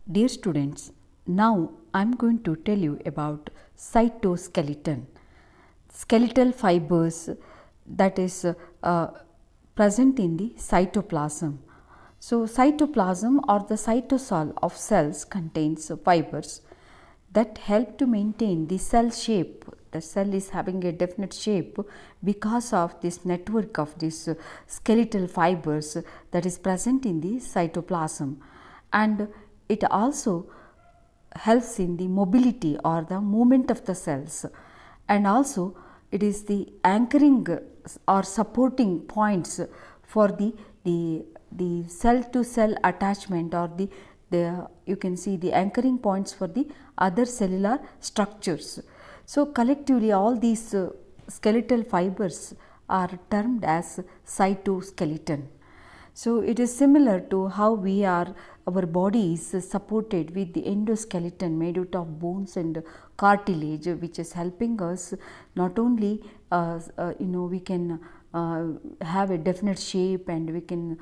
Dear students, now I am going to tell you about cytoskeleton. Skeletal fibers that is present in the cytoplasm. So, cytoplasm or the cytosol of cells contains fibers that help to maintain the cell shape. The cell is having a definite shape because of this network of these skeletal fibers that is present in the cytoplasm, and it also helps in the mobility or the movement of the cells, and also it is the anchoring or supporting points for the cell to cell attachment, or the you can see the anchoring points for the other cellular structures. So, collectively all these skeletal fibers are termed as cytoskeleton. So, it is similar to how our body is supported with the endoskeleton made out of bones and cartilage, which is helping us not only we can have a definite shape, and we can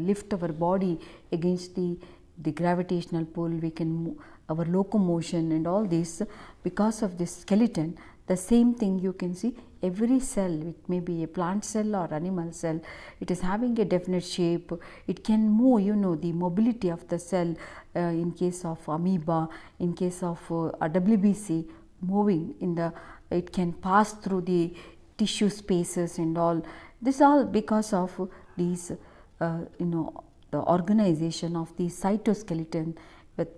lift our body against the gravitational pull, we can our locomotion and all this because of this skeleton. The same thing you can see, every cell, it may be a plant cell or animal cell, it is having a definite shape. It can move, the mobility of the cell in case of amoeba, in case of WBC, moving in the, it can pass through the tissue spaces and all. This all because of these the organization of the cytoskeleton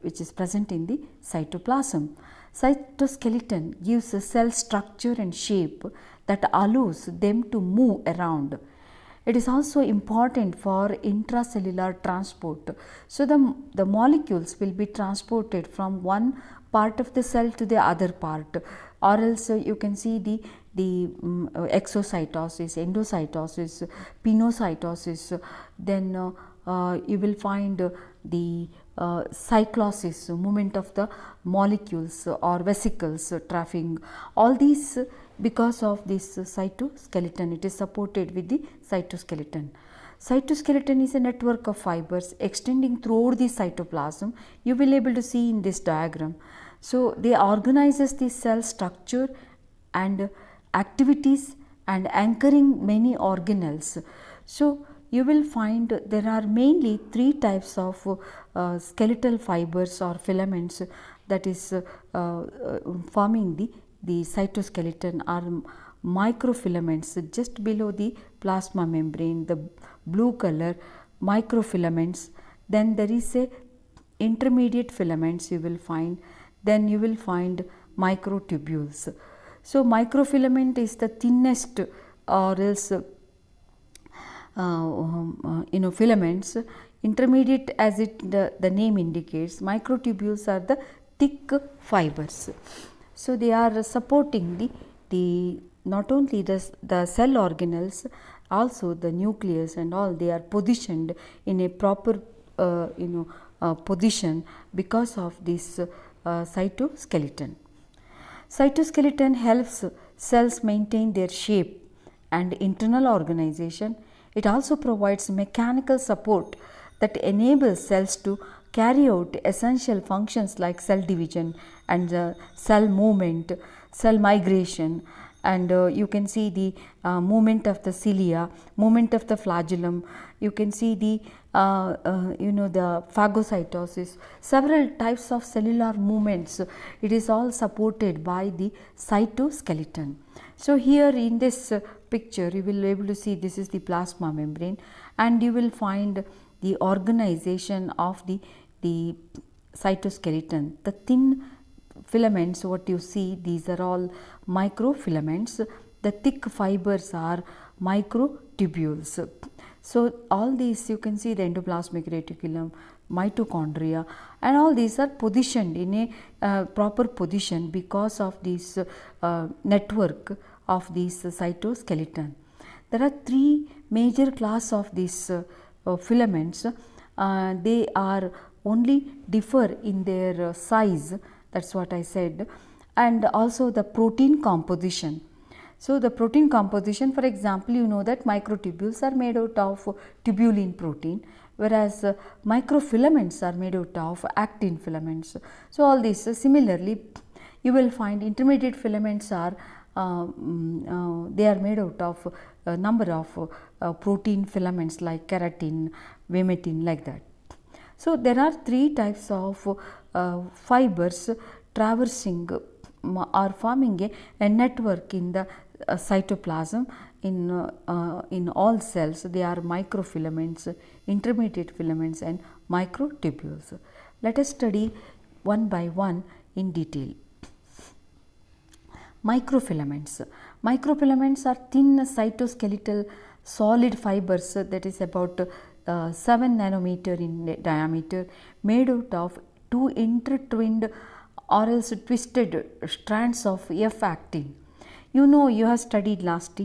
which is present in the cytoplasm. Cytoskeleton gives a cell structure and shape that allows them to move around. It is also important for intracellular transport. So, the molecules will be transported from one part of the cell to the other part, or else you can see the exocytosis, endocytosis, pinocytosis, then you will find the cyclosis, movement of the molecules or vesicles trafficking. All these because of this cytoskeleton, it is supported with the cytoskeleton. Cytoskeleton is a network of fibers extending throughout the cytoplasm. You will able to see in this diagram. So, they organizes the cell structure and activities and anchoring many organelles. So, you will find there are mainly three types of skeletal fibers or filaments that is forming the cytoskeleton are microfilaments just below the plasma membrane, the blue color microfilaments. Then there is a intermediate filaments you will find, then you will find microtubules. So, microfilament is the thinnest or else filaments. Intermediate, as the name indicates, microtubules are the thick fibers. So, they are supporting the not only the cell organelles, also the nucleus and all, they are positioned in a proper position because of this cytoskeleton. Cytoskeleton helps cells maintain their shape and internal organization. It also provides mechanical support that enables cells to carry out essential functions like cell division and cell movement, cell migration, and you can see the movement of the cilia, movement of the flagellum. You can see the the phagocytosis, several types of cellular movements. It is all supported by the cytoskeleton. So, here in this picture you will be able to see this is the plasma membrane, and you will find the organization of the cytoskeleton. The thin filaments what you see, these are all microfilaments. The thick fibers are microtubules. So, all these you can see the endoplasmic reticulum, mitochondria, and all these are positioned in a proper position because of this network of this cytoskeleton. There are three major class of these filaments. They are only differ in their size, that is what I said, and also the protein composition. So, the protein composition, for example, you know that microtubules are made out of tubulin protein, whereas microfilaments are made out of actin filaments. So, all these similarly you will find intermediate filaments are they are made out of a number of protein filaments like keratin, vimentin, like that. So, there are three types of fibers traversing or forming a network in the cytoplasm in all cells. They are microfilaments, intermediate filaments and microtubules. Let us study one by one in detail. Microfilaments. Microfilaments are thin cytoskeletal solid fibers that is about 7 nanometer in diameter, made out of two intertwined or else twisted strands of F actin. You know, you have studied last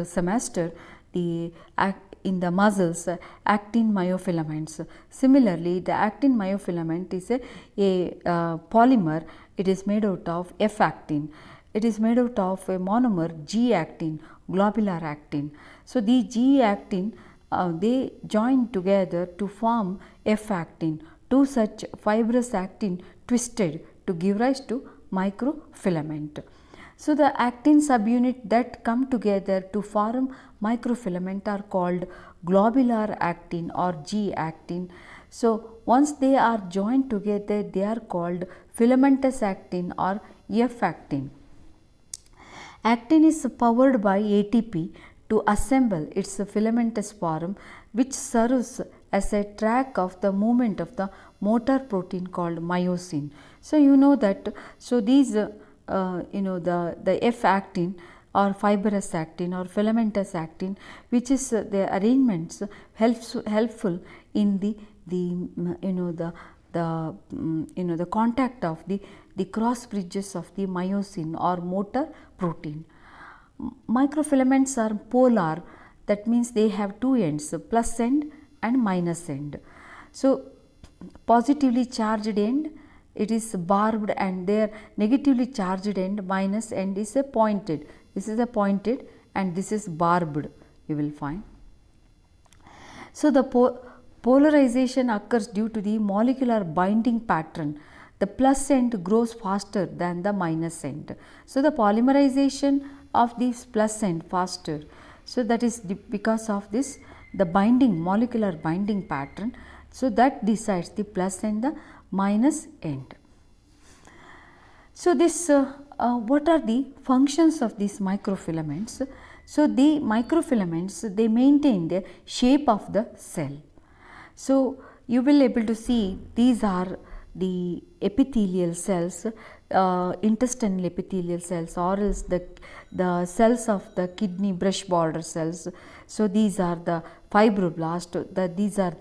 semester, in the muscles actin myofilaments. Similarly, the actin myofilament is a polymer. It is made out of F actin. It is made out of a monomer G actin, globular actin. So, the G actin they join together to form F actin. Two such fibrous actin twisted to give rise to microfilament. So, the actin subunit that come together to form microfilament are called globular actin or G actin. So, once they are joined together, they are called filamentous actin or F actin. Actin is powered by ATP to assemble its filamentous form, which serves as a track of the movement of the motor protein called myosin. So, you know that, so these the F actin or fibrous actin or filamentous actin, which is the arrangements helpful in the contact of the cross bridges of the myosin or motor protein. Microfilaments are polar, that means they have two ends, plus end and minus end. So, positively charged end, it is barbed, and their negatively charged end, minus end, is a pointed. This is a pointed and this is barbed, you will find. So, the polarization occurs due to the molecular binding pattern. The plus end grows faster than the minus end. So, the polymerization of this plus end faster. So, that is because of this, the molecular binding pattern. So, that decides the plus and the minus end. So, this what are the functions of these microfilaments? So, the microfilaments, they maintain the shape of the cell. So, you will able to see these are the epithelial cells, intestinal epithelial cells, or else the cells of the kidney brush border cells. So, these are the fibroblast, these are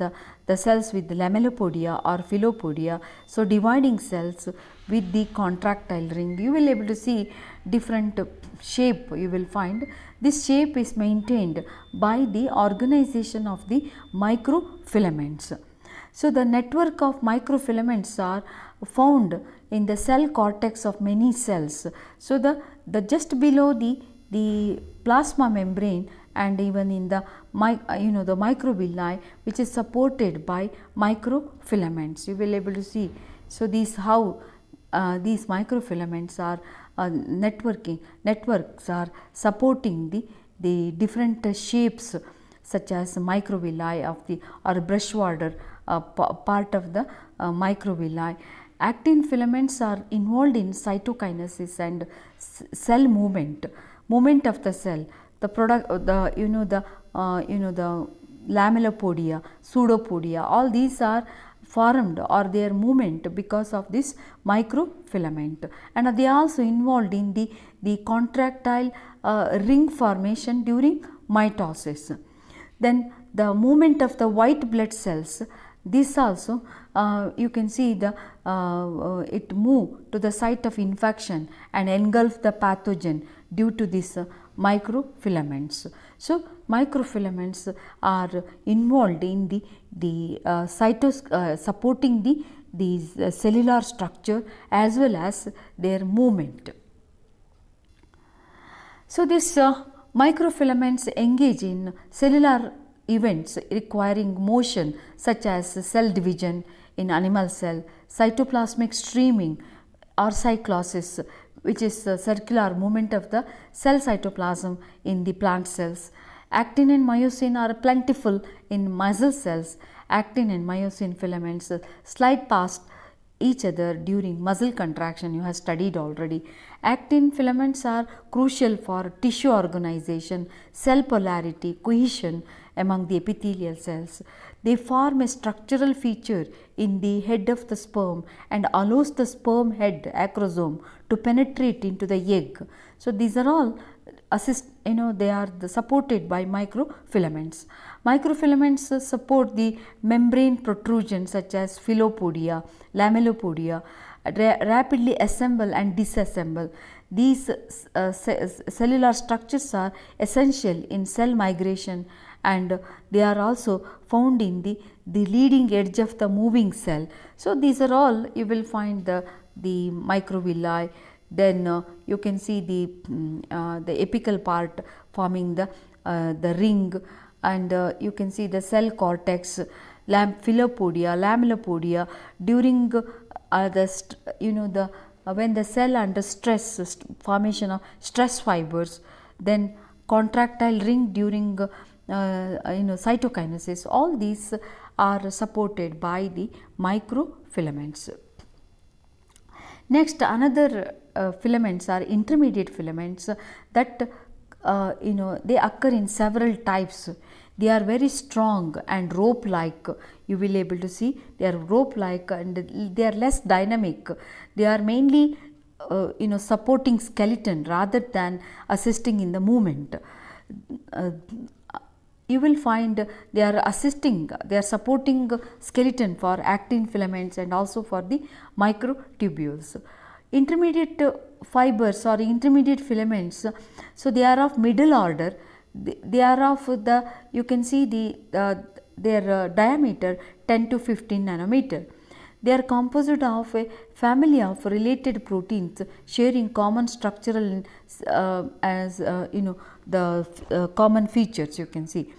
the cells with the lamellopodia or filopodia. So, dividing cells with the contractile ring. You will able to see different shape you will find. This shape is maintained by the organization of the microfilaments. So, the network of microfilaments are found in the cell cortex of many cells. So, the just below the plasma membrane and even in the the microvilli, which is supported by microfilaments, you will able to see. So, these how these microfilaments are networks are supporting the different shapes, such as microvilli of the or brush border part of the microvilli. Actin filaments are involved in cytokinesis and cell movement of the cell. The product, the lamellopodia, pseudopodia, all these are formed or their movement because of this microfilament, and they are also involved in the contractile ring formation during mitosis. Then the movement of the white blood cells, this also you can see it move to the site of infection and engulf the pathogen due to this microfilaments. So, microfilaments are involved in supporting the cellular structure as well as their movement. So, this microfilaments engage in cellular events requiring motion such as cell division in animal cell, cytoplasmic streaming or cyclosis, which is the circular movement of the cell cytoplasm in the plant cells. Actin and myosin are plentiful in muscle cells. Actin and myosin filaments slide past each other during muscle contraction, you have studied already. Actin filaments are crucial for tissue organization, cell polarity, cohesion among the epithelial cells. They form a structural feature in the head of the sperm and allows the sperm head acrosome to penetrate into the egg. So these are all they are supported by microfilaments. Microfilaments support the membrane protrusions such as filopodia, lamellopodia, rapidly assemble and disassemble. These cellular structures are essential in cell migration, and they are also found in the leading edge of the moving cell. So these are all you will find the microvilli. Then you can see the apical part forming the ring, and you can see the cell cortex, filopodia, lamellopodia. During when the cell under stress, formation of stress fibers, then contractile ring during cytokinesis. All these are supported by the microfilaments. Next, another filaments are intermediate filaments that they occur in several types. They are very strong and rope like. You will able to see they are rope like, and they are less dynamic. They are mainly supporting skeleton rather than assisting in the movement. You will find they are assisting, they are supporting skeleton for actin filaments and also for the microtubules. Intermediate fibers or intermediate filaments, so they are of middle order. They are of you can see their diameter 10 to 15 nanometer. They are composed of a family of related proteins sharing common structural the common features you can see.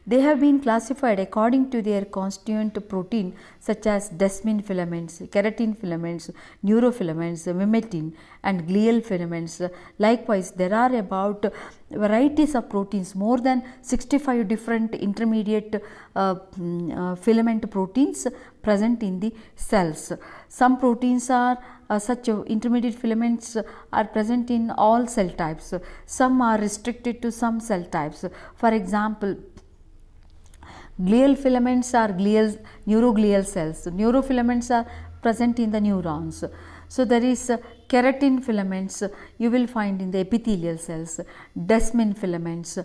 They have been classified according to their constituent protein such as Desmin filaments, keratin filaments, neurofilaments, mimetin and glial filaments. Likewise, there are about varieties of proteins, more than 65 different intermediate filament proteins present in the cells. Some proteins are such intermediate filaments are present in all cell types. Some are restricted to some cell types. For example, glial filaments are neuroglial cells. Neurofilaments are present in the neurons. So there is keratin filaments you will find in the epithelial cells, Desmin filaments,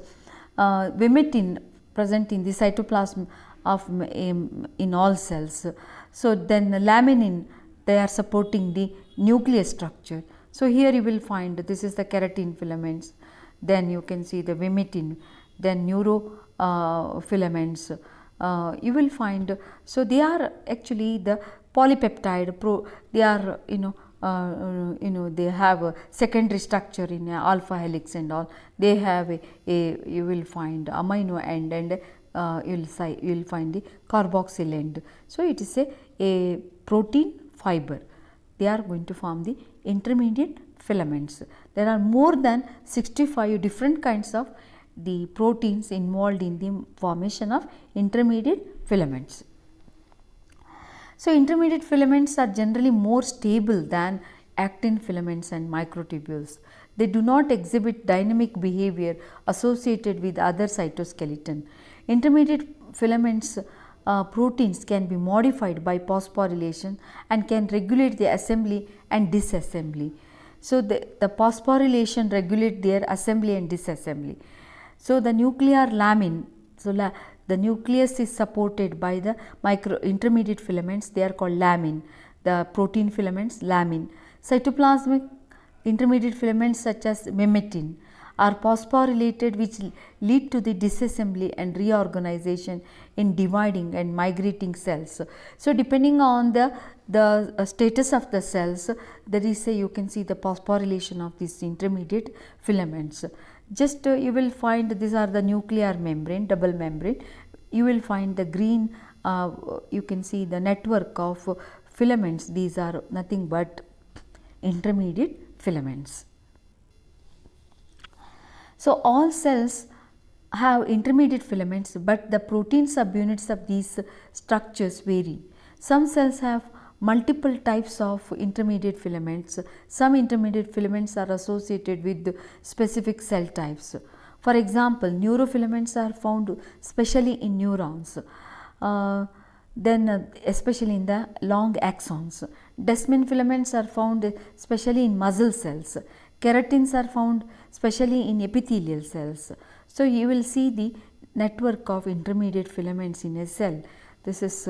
vimetin present in the cytoplasm of in all cells. So then laminin, they are supporting the nucleus structure. So here you will find this is the keratin filaments, then you can see the vimetin, then neurofilaments. You will find, so they are actually the polypeptide they are they have a secondary structure in alpha helix and all. They have you will find amino end, and you will find the carboxyl end. So it is a protein fiber. They are going to form the intermediate filaments. There are more than 65 different kinds of the proteins involved in the formation of intermediate filaments. So intermediate filaments are generally more stable than actin filaments and microtubules. They do not exhibit dynamic behavior associated with other cytoskeleton. Intermediate filaments proteins can be modified by phosphorylation and can regulate the assembly and disassembly. So the phosphorylation regulate their assembly and disassembly. So the nuclear lamin, so the nucleus is supported by the intermediate filaments, they are called lamin. The protein filaments, lamin. Cytoplasmic intermediate filaments such as mimetin are phosphorylated, which lead to the disassembly and reorganization in dividing and migrating cells. So depending on the status of the cells, there is you can see the phosphorylation of these intermediate filaments. Just you will find these are the nuclear membrane, double membrane, you will find the green, you can see the network of filaments. These are nothing but intermediate filaments. So, all cells have intermediate filaments, but the protein subunits of these structures vary. Some cells have multiple types of intermediate filaments. Some intermediate filaments are associated with specific cell types. For example, neurofilaments are found specially in neurons, especially in the long axons. Desmin filaments are found especially in muscle cells. Keratins are found specially in epithelial cells. So, you will see the network of intermediate filaments in a cell. This is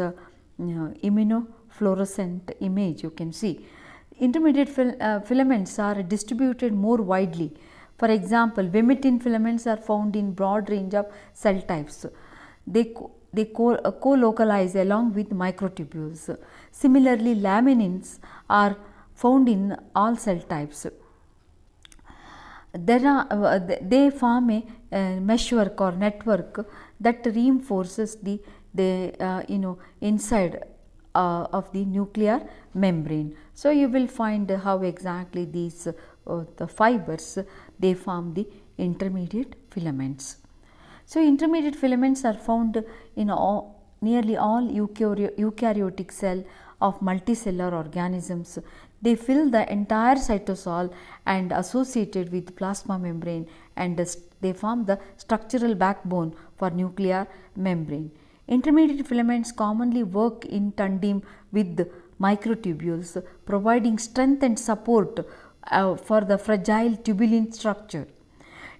immunofluorescent image, you can see. Intermediate filaments are distributed more widely. For example, vimentin filaments are found in broad range of cell types. They co-localize along with microtubules. Similarly, laminins are found in all cell types. They form a meshwork or network that reinforces the inside of the nuclear membrane. So, you will find how exactly these the fibers, they form the intermediate filaments. So, intermediate filaments are found in nearly all eukaryotic cell of multicellular organisms. They fill the entire cytosol and associated with plasma membrane, and they form the structural backbone for nuclear membrane. Intermediate filaments commonly work in tandem with microtubules, providing strength and support for the fragile tubulin structure.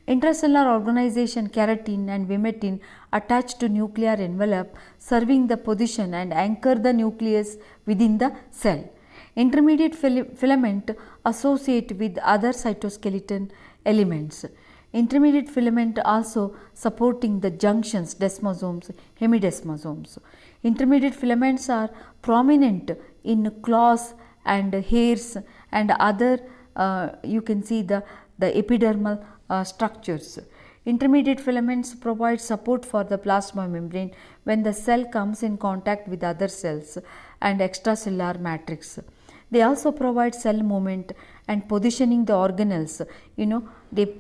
Intracellular organization, keratin and vimentin attach to nuclear envelope, serving the position and anchor the nucleus within the cell. Intermediate filament associate with other cytoskeleton elements. Intermediate filament also supporting the junctions, desmosomes, hemidesmosomes. Intermediate filaments are prominent in claws and hairs and other you can see the epidermal structures. Intermediate filaments provide support for the plasma membrane when the cell comes in contact with other cells and extracellular matrix. They also provide cell movement and positioning the organelles, the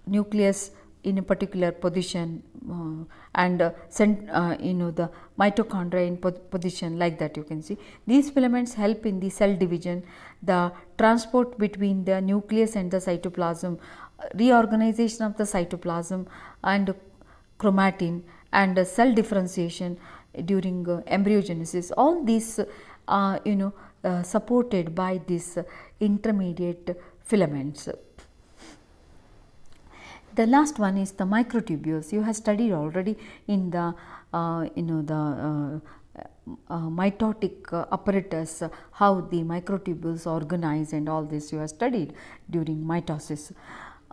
nucleus in a particular position and the mitochondria in position, like that you can see. These filaments help in the cell division, the transport between the nucleus and the cytoplasm, reorganization of the cytoplasm and chromatin, and cell differentiation during embryogenesis. All these are supported by these intermediate filaments. The last one is the microtubules. You have studied already in the mitotic apparatus, how the microtubules organize, and all this you have studied during mitosis.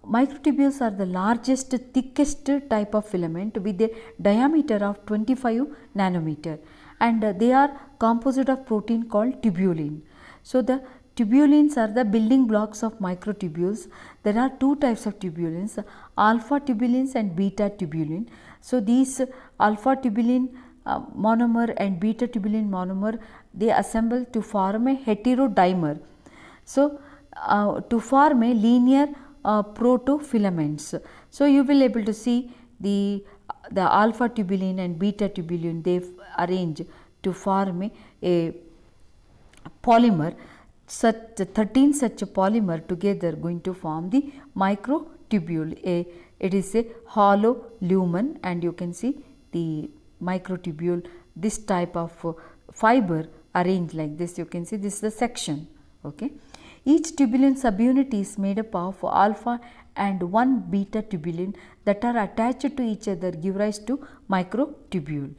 Microtubules are the largest, thickest type of filament with a diameter of 25 nanometer, and they are composite of protein called tubulin. So, the tubulins are the building blocks of microtubules. There are two types of tubulins, alpha tubulins and beta tubulin. So, these alpha tubulin monomer and beta tubulin monomer, they assemble to form a heterodimer. So, to form a linear protofilaments. So, you will able to see the alpha tubulin and beta tubulin, they arrange to form a polymer. Such 13 such polymer together going to form the microtubule. It is a hollow lumen, and you can see the microtubule, this type of fiber arranged like this. You can see this is the section. Okay. Each tubulin subunit is made up of alpha and one beta tubulin that are attached to each other, give rise to microtubule.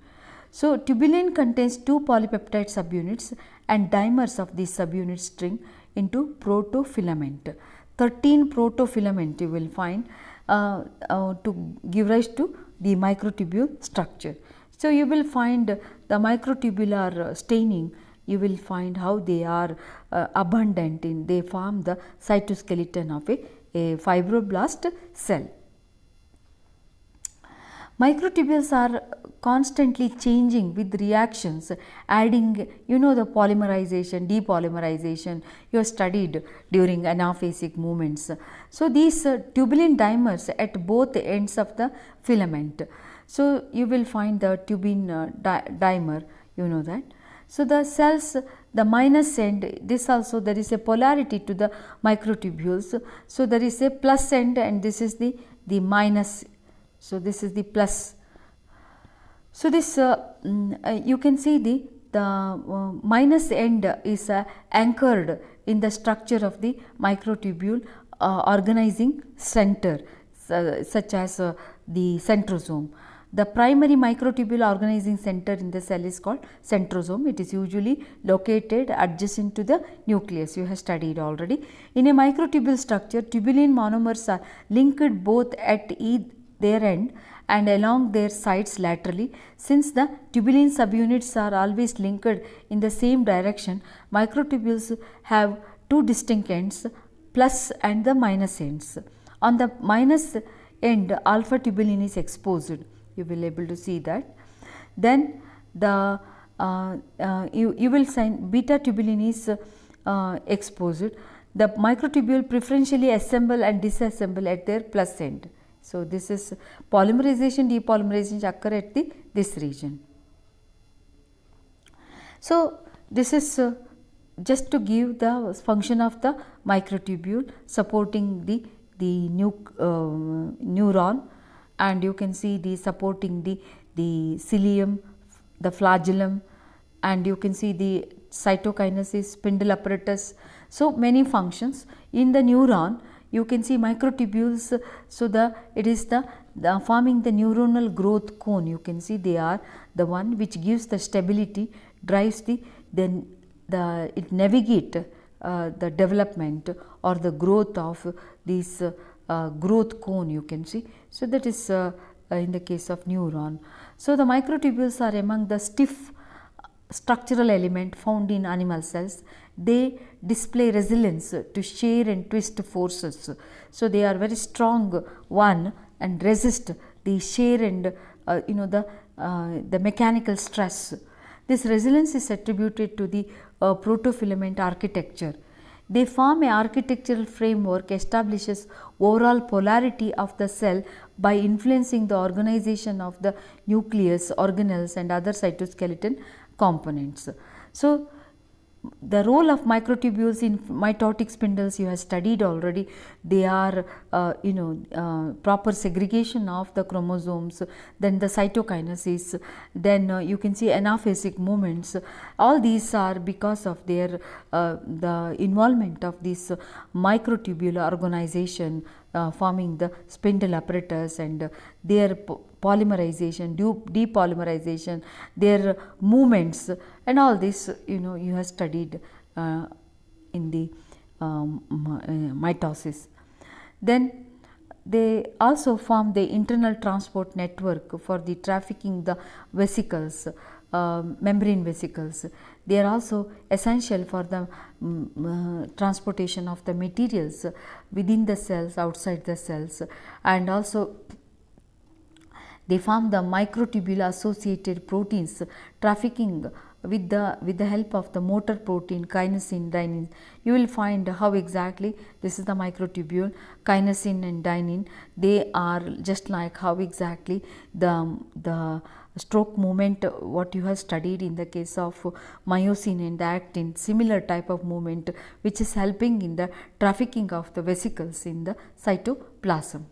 So, tubulin contains two polypeptide subunits and dimers of these subunit string into protofilament. 13 protofilament you will find to give rise to the microtubule structure. So, you will find the microtubular staining, you will find how they are abundant in, they form the cytoskeleton of a fibroblast cell. Microtubules are constantly changing with reactions, adding, you know, the polymerization, depolymerization you have studied during anaphasic movements. So, these tubulin dimers at both ends of the filament. So, you will find the tubulin dimer, you know that. So, the cells, the minus end, this also there is a polarity to the microtubules. So, there is a plus end and this is the minus. So, this is the plus. So, this you can see the minus end is anchored in the structure of the microtubule organizing center, such as the centrosome. The primary microtubule organizing center in the cell is called centrosome. It is usually located adjacent to the nucleus. You have studied already. In a microtubule structure, tubulin monomers are linked both at their end and along their sides laterally. Since the tubulin subunits are always linked in the same direction, microtubules have two distinct ends, plus and the minus ends. On the minus end, alpha tubulin is exposed. You will able to see that. Then the you will find beta tubulin is exposed. The microtubule preferentially assemble and disassemble at their plus end. So, this is polymerization, depolymerization occur at this region. So, this is just to give the function of the microtubule supporting the neuron, and you can see the supporting the cilium, the flagellum, and you can see the cytokinesis, spindle apparatus. So, many functions in the neuron. You can see microtubules. So, it is the forming the neuronal growth cone. You can see they are the one which gives the stability, drives it navigate the development or the growth of this growth cone, you can see. So, that is in the case of neuron. So, the microtubules are among the stiff structural element found in animal cells. They display resilience to shear and twist forces. So, they are very strong one and resist the shear and the mechanical stress. This resilience is attributed to the protofilament architecture. They form an architectural framework establishes overall polarity of the cell by influencing the organization of the nucleus, organelles and other cytoskeleton components. So, the role of microtubules in mitotic spindles you have studied already. They are proper segregation of the chromosomes, then the cytokinesis, then you can see anaphasic movements. All these are because of their the involvement of this microtubular organization forming the spindle apparatus and their polymerization, depolymerization, their movements and all this you have studied in the mitosis. Then they also form the internal transport network for the trafficking the vesicles, membrane vesicles. They are also essential for the transportation of the materials within the cells, outside the cells, and also they form the microtubule associated proteins trafficking with the help of the motor protein kinesin, dynein. You will find how exactly this is the microtubule, kinesin and dynein. They are just like how exactly the stroke movement what you have studied in the case of myosin and the actin, similar type of movement which is helping in the trafficking of the vesicles in the cytoplasm.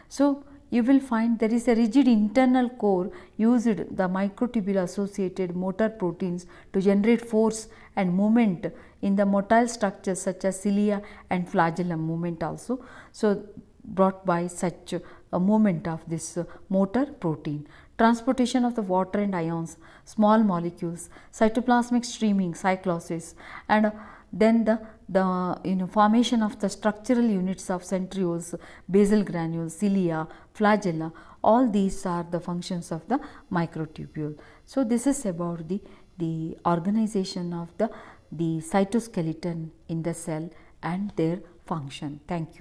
So, you will find there is a rigid internal core used the microtubule associated motor proteins to generate force and movement in the motile structures such as cilia and flagellum movement also. So, brought by such a movement of this motor protein. Transportation of the water and ions, small molecules, cytoplasmic streaming, cyclosis, and then the formation of the structural units of centrioles, basal granules, cilia, flagella, all these are the functions of the microtubule. So, this is about the organization of the cytoskeleton in the cell and their function. Thank you.